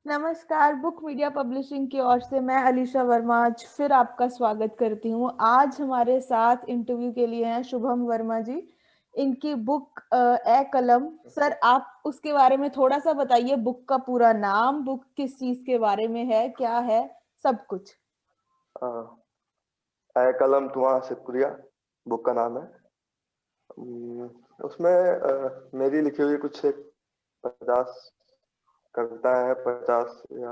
नमस्कार। Book media publishing की ओर से मैं अलीशा वर्मा आज फिर आपका स्वागत करती हूँ। आज हमारे साथ इंटरव्यू के लिए हैं शुभम वर्मा जी। इनकी बुक ए कलम। सर, आप उसके बारे में थोड़ा सा बताइए। बुक का पूरा नाम, बुक किस चीज के बारे में है, क्या है, सब कुछ। है कलम तुम्हारा शुक्रिया। बुक का नाम है। उसमें मेरी लिखी हुई कुछ एक 50 कविताएं हैं, 50 या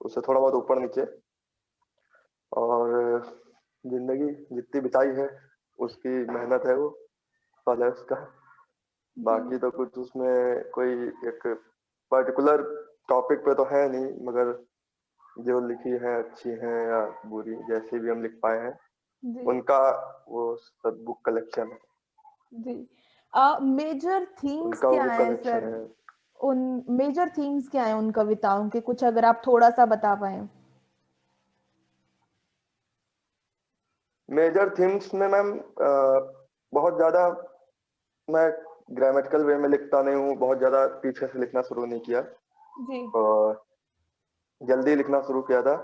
उससे थोड़ा बहुत ऊपर नीचे। और जिंदगी जितनी बिताई है उसकी मेहनत है, वो फल है उसका। जी बाकी तो कुछ उसमें कोई एक पर्टिकुलर टॉपिक पे तो है नहीं, मगर जो लिखी है अच्छी है या बुरी, जैसे भी हम लिख पाए हैं जी उनका वो सब बुक कलेक्शन है। जी। मेजर थीम्स उनका वो क्या बुक हैं कलेक्शन सर? है। उन मेजर थीम्स क्या हैं उन कविताओं के, कुछ अगर आप थोड़ा सा बता पाए। मेजर थीम्स में मैम बहुत ज्यादा मैं ग्रामेटिकल वे में लिखता नहीं हूँ, बहुत ज्यादा पीछे से लिखना शुरू नहीं किया जी और जल्दी लिखना शुरू किया था।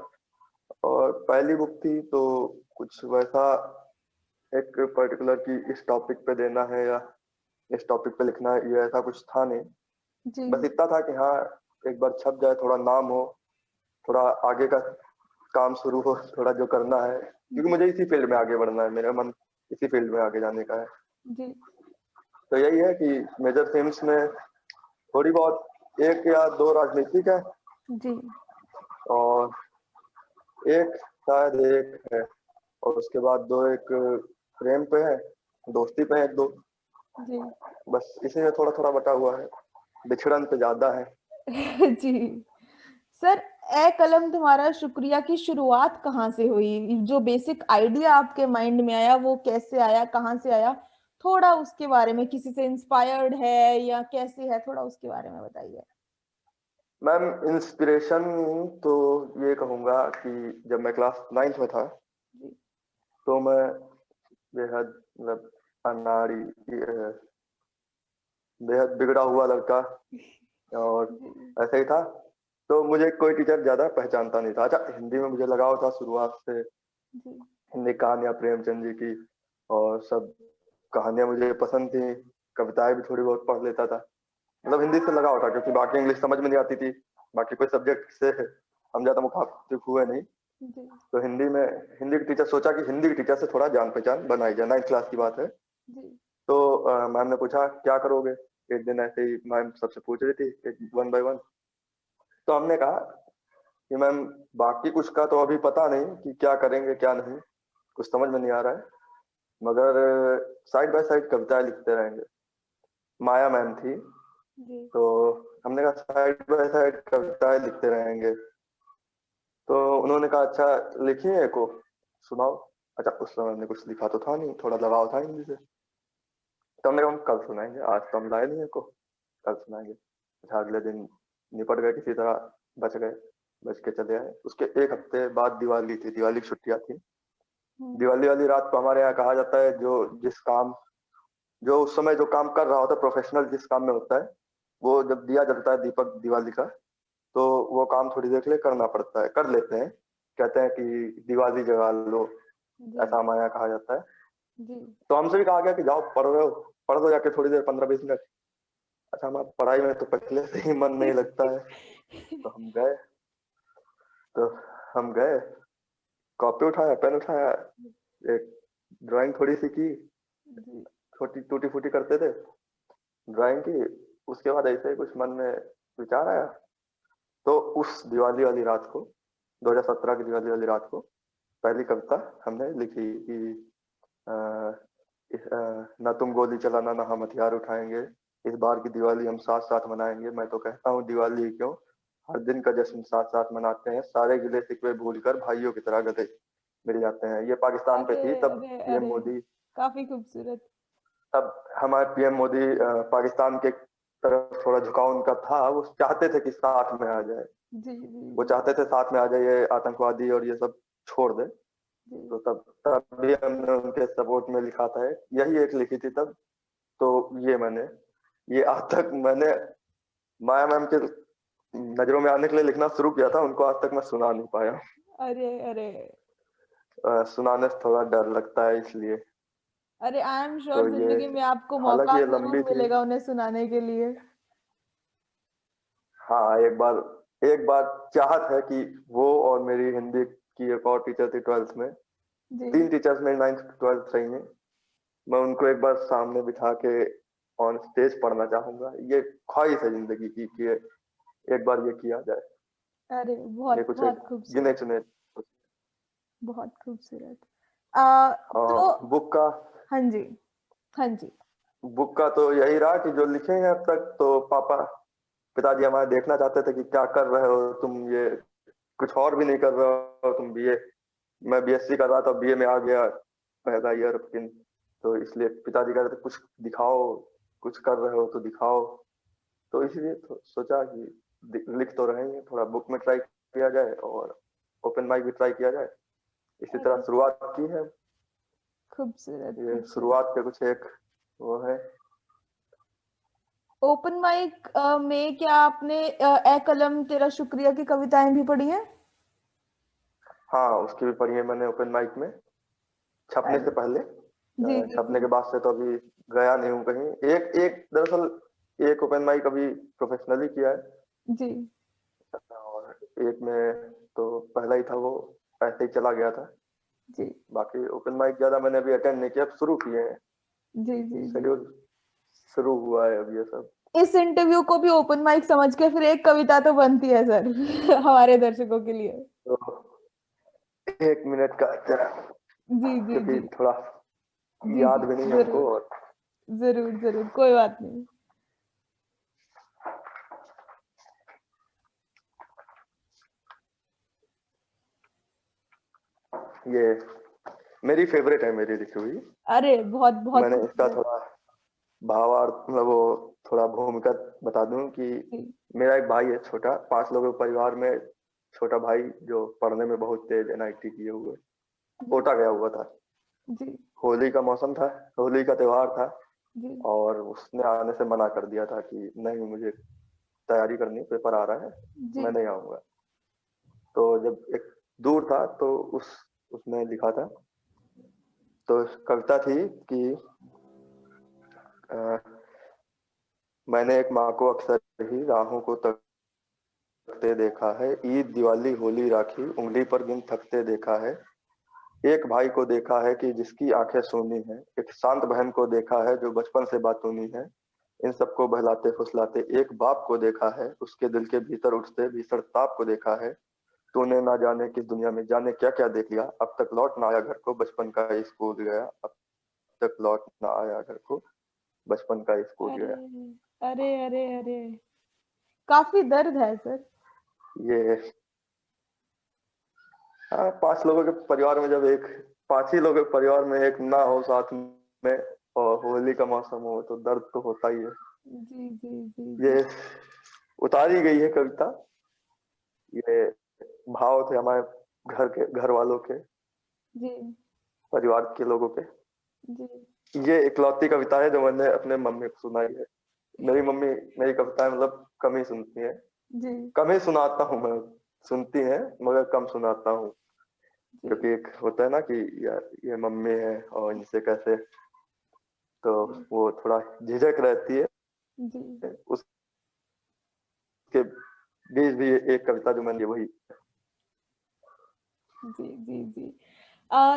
और पहली बुक थी तो कुछ वैसा एक पर्टिकुलर कि इस टॉपिक पे देना है या इस टॉपिक पे लिखना है, ये ऐसा कुछ था नहीं। जी बस इतना था कि हाँ, एक बार छप जाए, थोड़ा नाम हो, थोड़ा आगे का काम शुरू हो, थोड़ा जो करना है, क्योंकि जी मुझे इसी फील्ड में आगे बढ़ना है, मेरा मन इसी फील्ड में आगे जाने का है। जी तो यही है कि मेजर थीम्स में थोड़ी बहुत एक या दो राजनीतिक है जी और एक शायद एक है, और उसके बाद दो एक प्रेम पे है, दोस्ती पे है एक दो। जी बस इसी में थोड़ा थोड़ा बटा हुआ है, बिछड़न पे ज्यादा है। जी। सर, ए कलम तुम्हारा शुक्रिया की शुरुआत कहाँ से हुई? जो बेसिक आइडिया आपके माइंड में आया वो कैसे आया, कहाँ से आया? थोड़ा उसके बारे में, किसी से इंस्पायर्ड है या कैसे है, थोड़ा उसके बारे में बताइए। मैम इंस्पिरेशन तो ये कहूंगा कि जब मैं क्लास 9th में था जी तो मैं बेहद मतलब अनाड़ी, बेहद बिगड़ा हुआ लड़का और जी ऐसा ही था। तो मुझे कोई टीचर ज्यादा पहचानता नहीं था। अच्छा, हिंदी में मुझे लगाव था शुरुआत से, जी हिंदी कहानियां प्रेमचंद जी की और सब कहानियां मुझे पसंद थी। कविताएं भी थोड़ी बहुत पढ़ लेता था। मतलब हिंदी से लगाव था, क्योंकि बाकी इंग्लिश समझ में नहीं आती थी, बाकी कोई सब्जेक्ट से हम ज्यादा मुखातिब हुए नहीं। जी तो हिंदी में, हिंदी के टीचर सोचा कि हिंदी के टीचर से थोड़ा जान पहचान बनाई जाए, 9th क्लास की बात है। जी तो मैम ने पूछा क्या करोगे। एक दिन ऐसे ही मैम सबसे पूछ रही थी, एक वन बाय वन। तो हमने कहा कि मैम बाकी कुछ का तो अभी पता नहीं कि क्या करेंगे क्या नहीं, कुछ समझ में नहीं आ रहा है, मगर साइड बाय साइड कविताएं लिखते रहेंगे। माया मैम थी। जी तो हमने कहा साइड बाय साइड कविताएं लिखते रहेंगे। तो उन्होंने कहा अच्छा लिखिए को सुनाओ। अच्छा, उस समय हमने कुछ लिखा तो था नहीं, थोड़ा लगाव था हिंदी से। तो हमने कहा हम कल सुनाएंगे, आज तो हम लाए नहीं है को, कल सुनाएंगे। अच्छा, अगले दिन निपट गए किसी तरह, बच गए, बच के चले आए। उसके एक हफ्ते बाद दिवाली थी, दिवाली की छुट्टियां थी। हम्म, दिवाली वाली रात को हमारे यहाँ कहा जाता है, जो जिस काम, जो उस समय जो काम कर रहा होता है, प्रोफेशनल जिस काम में होता है, वो जब दिया जलता है दीपक दिवाली का, तो वो काम थोड़ी देर के लिए करना पड़ता है, कर लेते हैं। कहते हैं कि दिवाली जगा लो, जी ऐसा हमारे यहाँ कहा जाता है। जी तो हमसे भी कहा गया कि जाओ पढ़ रहे हो, पढ़ दो जाके थोड़ी देर, 15-20 मिनट। अच्छा, हमारा पढ़ाई में तो पहले से ही मन नहीं लगता है। तो हम गए, तो हम गए, कॉपी उठाया, पेन उठाया, एक ड्राइंग थोड़ी सी की, जी छोटी टूटी फूटी करते थे, ड्राइंग की। उसके बाद ऐसे ही कुछ मन में विचार आया। तो उस दिवाली वाली रात को, 2017 की दिवाली वाली रात को, पहली कविता हमने लिखी कि अ, न तुम गोली चलाना ना हम हथियार उठाएंगे, इस बार की दिवाली हम साथ साथ मनाएंगे, मैं तो कहता हूँ दिवाली ही क्यों, हर दिन का जश्न साथ साथ मनाते हैं, सारे गिले शिकवे भूलकर भाइयों की तरह गले मिल जाते हैं। ये पाकिस्तान पे अरे थी तब। अरे पीएम अरे, मोदी, काफी खूबसूरत। तब हमारे पीएम मोदी पाकिस्तान के तरफ थोड़ा झुकाव उनका था, वो चाहते थे कि साथ में आ जाए। जी जी वो जी चाहते थे साथ में आ जाइए, आतंकवादी और ये सब छोड़ दे। जी तो तब तब भी हमने उनके सपोर्ट में लिखा था, यही एक लिखी थी तब। तो ये मैंने, ये आज तक मैंने माया मैम के नजरों में आने के लिए लिखना शुरू किया था, उनको आज तक मैं सुना नहीं पाया। अरे अरे सुनाने से थोड़ा डर लगता है इसलिए। अरे, आई एम तो श्योर ये, जिंदगी में आपको हालांकि मौका ये जरूर लंबी थी। मिलेगा उन्हें सुनाने के लिए। हाँ, एक बार चाहत है कि वो और मेरी हिंदी की एक और टीचर थी 12th में, जी 3 टीचर्स मेरी 9th 12th रही हैं, मैं उनको एक बार सामने बिठा के ऑन स्टेज पढ़ना चाहूंगा। ये ख्वाहिश है जिंदगी की कि एक बार ये किया जाए। अरे ये बहुत कुछ एक बहुत गिने खूबसूरत। चुने। बहुत खूबसूरत। तो हाँ, हाँ जी, हाँ जी। बुक का तो यही रहा कि जो लिखे हैं अब तक, तो पिताजी हमारे देखना चाहते थे कि क्या कर रहे हो तुम, ये कुछ और भी नहीं कर रहे हो तुम, बीए, मैं बीएससी कर रहा था, बीए में आ गया पहला ईयर, तो इसलिए पिताजी कह रहे थे कुछ दिखाओ, कुछ कर रहे हो तो दिखाओ। तो इसलिए तो सोचा कि लिख तो रहे हैं, थोड़ा बुक में ट्राई किया जाए और ओपन माइक भी ट्राई किया जाए। इसी तरह अरे शुरुआत की है। खूबसूरत ये खूबसूरत। शुरुआत के कुछ एक वो है। ओपन माइक में क्या आपने ए कलम तेरा शुक्रिया की कविताएं भी पढ़ी हैं? हाँ, उसकी भी पढ़ी है मैंने ओपन माइक में, छपने से अरे पहले। जी जी छपने जी के बाद से तो अभी गया नहीं हूँ कहीं। एक एक दरअसल एक ओपन माइक अभी प्रोफेशनली किया है, जी और एक में तो पहला ही था, वो ऐसे ही चला गया था। जी बाकी ओपन माइक ज्यादा मैंने अभी अटेंड नहीं किया, अब शुरू किए हैं, जी जी जी। शेड्यूल शुरू हुआ है अब ये सब। इस इंटरव्यू को भी ओपन माइक समझ के फिर एक कविता तो बनती है सर हमारे दर्शकों के लिए। तो 1 मिनट का जरा, जी जी क्योंकि जी थोड़ा जी याद जी भी नहीं जरूर, हमको। और जरूर जरूर, कोई बात नहीं। ये मेरी फेवरेट है, मेरी लिखी हुई। अरे बहुत बहुत मैंने इसका खूबसूरत। थोड़ा भावार्थ, मतलब वो थोड़ा भूमिका बता दूं कि जी मेरा एक भाई है छोटा, 5 लोगों के परिवार में छोटा भाई, जो पढ़ने में बहुत तेज, एनआईटी किए हुए, जी कोटा गया हुआ था। जी होली का मौसम था, होली का त्योहार था, जी और उसने आने से मना कर दिया था कि नहीं, मुझे तैयारी करनी, पेपर आ रहा है, जी मैं नहीं आऊंगा। तो जब एक दूर था तो उसने लिखा था, तो कविता थी कि अ, मैंने एक माँ को अक्सर ही राहों को तकते देखा है, ईद दिवाली होली राखी उंगली पर गिन थकते देखा है। एक भाई को देखा है कि जिसकी आंखें सूनी है, एक शांत बहन को देखा है जो बचपन से बातूनी है, इन सबको बहलाते फुसलाते एक बाप को देखा है, उसके दिल के भीतर उठते भीषण ताप को देखा है। तूने ना जाने किस दुनिया में जाने क्या क्या देख लिया, अब तक लौट ना आया घर को, बचपन का ही स्कूल गया, अब तक लौट ना आया घर को, बचपन का ही स्कूल अरे गया। अरे अरे अरे, काफी दर्द है सर। ये, हाँ, 5 लोगों के परिवार में जब एक 5 ही लोगों के परिवार में एक ना हो साथ में, और होली का मौसम हो, तो दर्द तो होता ही है। जी जी जी ये जी उतारी गई है कविता, ये भाव थे हमारे घर वालों के, जी परिवार के लोगों के। जी ये इकलौती कविता है जो मैंने अपने मम्मी को सुनाई है। मेरी मम्मी मेरी कविताएं मतलब कम ही सुनती है, जी कम ही सुनाता हूँ मैं, सुनती है मगर कम सुनाता हूँ। जी क्योंकि एक होता है ना कि यार ये मम्मी है और इनसे कैसे, तो जी वो थोड़ा झिझक रहती है। जी उसके बीच भी एक कविता जो मैंने वही। जी जी जी।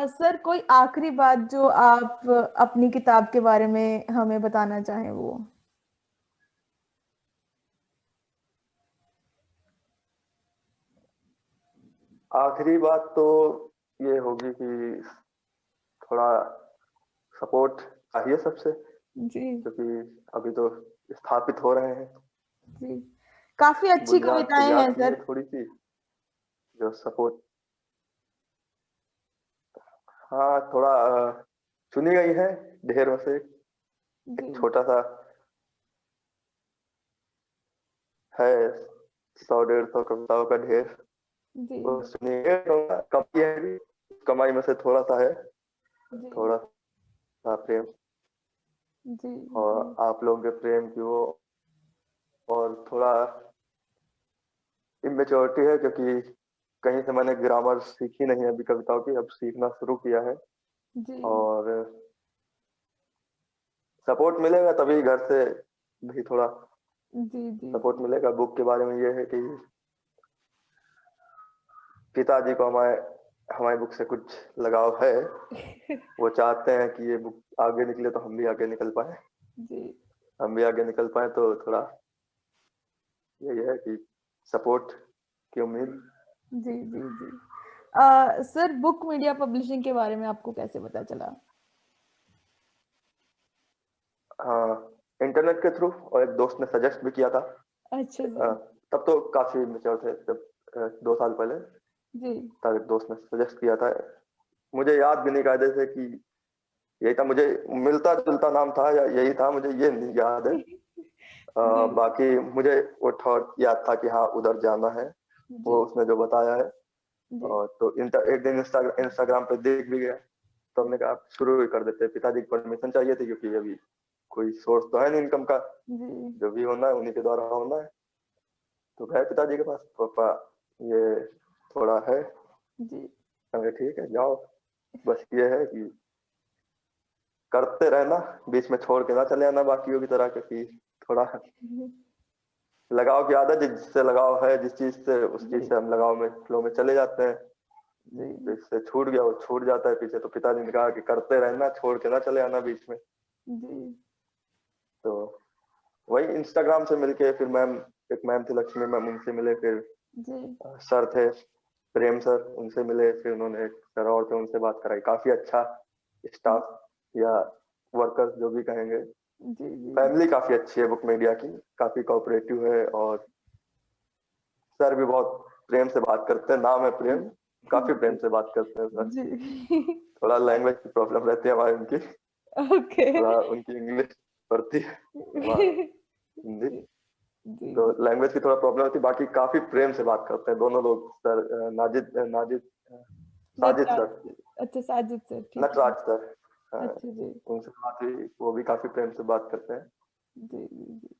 सर कोई आखिरी बात जो आप अपनी किताब के बारे में हमें बताना चाहें वो। आखिरी बात तो ये होगी कि थोड़ा सपोर्ट चाहिए सबसे, जी क्योंकि अभी तो स्थापित हो रहे हैं, जी, काफी अच्छी बुनियाद कविताएं तैयार हैं की है सर। थोड़ी सी, जो सपोर्ट। हाँ, थोड़ा चुनी गई है ढेर में से, जी एक छोटा सा है, 100-150 कविताओं का ढेर, जी वो सुनिए, कमाई है, कमाई में से थोड़ा सा है, जी थोड़ा सा प्रेम, जी जी और आप लोगों के प्रेम की वो, और थोड़ा इमेच्योरिटी है, क्योंकि कहीं से मैंने ग्रामर सीखी नहीं है अभी कविताओं की, अब सीखना शुरू किया है। जी और सपोर्ट मिलेगा तभी घर से भी थोड़ा जी जी सपोर्ट मिलेगा। बुक के बारे में ये है कि पिताजी को हमारे हमारी बुक से कुछ लगाव है। वो चाहते हैं कि ये बुक आगे निकले तो हम भी आगे निकल पाए, जी हम भी आगे निकल पाए। तो थोड़ा यही है कि सपोर्ट की उम्मीद। जी जी जी सर, बुक मीडिया पब्लिशिंग के बारे में आपको कैसे पता चला? हाँ, इंटरनेट के थ्रू, और एक दोस्त ने सजेस्ट भी किया था। अच्छा जी तब तो काफी मेच्योर थे, जब 2 साल पहले जी तब एक दोस्त ने सजेस्ट किया था। मुझे याद भी नहीं कायदे से कि यही था, मुझे मिलता जुलता नाम था या यही था, मुझे ये नहीं याद है। जी बाकी मुझे वो थॉट याद था कि हाँ उधर जाना है, जी वो उसने जो बताया है। जी और तो एक दिन इंस्टाग्राम पे देख भी गया, तो हमने कहा शुरू ही कर देते हैं। पिताजी की परमिशन चाहिए थी, क्योंकि अभी कोई सोर्स तो है नहीं इनकम का, जी जो भी होना है उन्हीं के द्वारा होना है। तो गए पिताजी के पास, पापा ये थोड़ा है। जी कहे ठीक है जाओ, बस ये है कि करते रहना, बीच में छोड़ के ना चले आना बाकियों की तरह, क्योंकि थोड़ा लगाव की आदत है, जिससे लगाव है जिस चीज से, उस चीज जी से हम लगाव में फ्लो में चले जाते हैं। तो जी इससे छूट गया, वो छूट जाता है पीछे। तो पिताजी ने कहा कि करते रहना, छोड़ के ना चले आना बीच में। जी तो वही इंस्टाग्राम से मिलके, फिर मैम, एक मैम थी लक्ष्मी मैम, उनसे मिले। फिर जी सर थे प्रेम सर, उनसे मिले। फिर उन्होंने एक सर और थे, उनसे बात कराई। काफी अच्छा स्टाफ या वर्कर्स जो भी कहेंगे। जी जी फैमिली काफी अच्छी है बुक मीडिया की, काफी कोऑपरेटिव है। और सर भी बहुत प्रेम से बात करते हैं, नाम है प्रेम, काफी प्रेम से बात करते हैं सर। जी थोड़ा लैंग्वेज की प्रॉब्लम रहती है हमारी उनकी, ओके थोड़ा उनकी इंग्लिश पड़ती है, हमारा हिंदी। जी तो लैंग्वेज की थोड़ा प्रॉब्लम होती है, बाकी काफी प्रेम से बात करते हैं दोनों लोग। सर नाजिद नाजिद साजिद नटराज, सर, अच्छा साजिद सर, ठीक है। नटराज सर, अच्छा जी उनसे बात हुई, वो भी काफी प्रेम से बात करते हैं। जी जी जी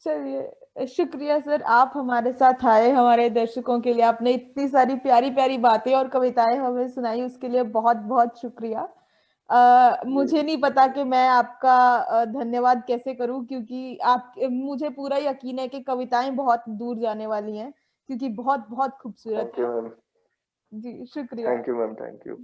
चलिए, शुक्रिया सर, आप हमारे साथ आए, हमारे दर्शकों के लिए आपने इतनी सारी प्यारी प्यारी बातें और कविताएं हमें सुनाई, उसके लिए बहुत बहुत शुक्रिया। जी मुझे नहीं पता कि मैं आपका धन्यवाद कैसे करूं, क्योंकि आप, मुझे पूरा यकीन है कि कविताएं बहुत दूर जाने वाली हैं, क्योंकि बहुत बहुत खूबसूरत थैंक यू मैम, है। जी शुक्रिया। Thank you ma'am, thank you.